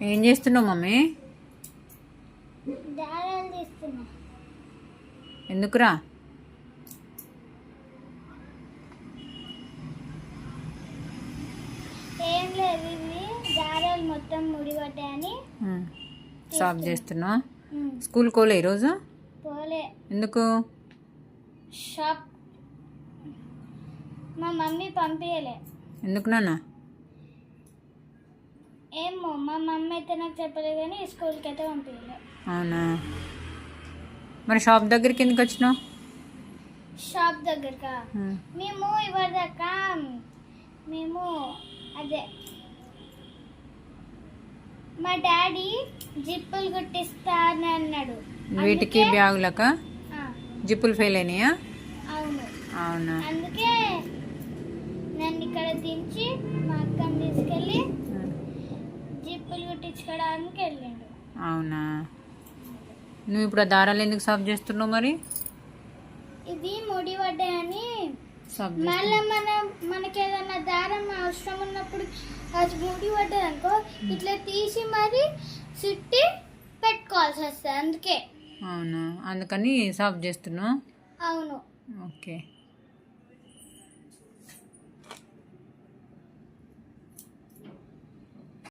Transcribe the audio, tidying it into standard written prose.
ఏం చేస్తున్నావు మమ్మీ? దారాలు తీస్తున్నా. ఎందుకురా? ఏం లేదు, ఇవి దారాలు మొత్తం ముడిపడ్డాయని సాఫ్ చేస్తున్నావు. స్కూల్కి పోలే ఈరోజు? పోలే. ఎందుకు? షాప్ మా మమ్మీ పంపించలే. ఎందుకు నాన్న? ఏమో మా మమ్మీ అయితే నాకు చెప్పలేదు, కానీ స్కూల్కి అయితే పంపించలే. అవునా? మరి షాప్ దగ్గరికి ఎందుకు వచ్చినావు? షాప్ దగ్గరకా? మేము ఇవ్వదాకా మేము అదే మా డాడీ జిప్పులు కుట్టిస్తా అని అన్నాడు. వీటికి బ్యాగులకా జిప్పులు ఫెయిల్ అయినాయా? అవును. అవునా? అందుకే నన్ను ఇక్కడ దించి మా అక్కని తీసుకెళ్ళి జిప్పులు కుట్టించుకోవడానికి వెళ్ళిండు. అవునా? నువ్వు ఇప్పుడు ఆ దారాలు ఎందుకు సాఫ్ చేస్తున్నావు మరి? ఇది ముడి పడ్డాయని. సాఫ్ మళ్ళీ మనకి ఏదైనా దారం అవసరం ఉన్నప్పుడు అది ముడి పడ్డది అనుకో, ఇట్లా తీసి మరి చుట్టి పెట్టుకోవాల్సి వస్తుంది. అందుకే. అవునా? అందుకని సాఫ్ చేస్తున్నావు. అవును. ఓకే.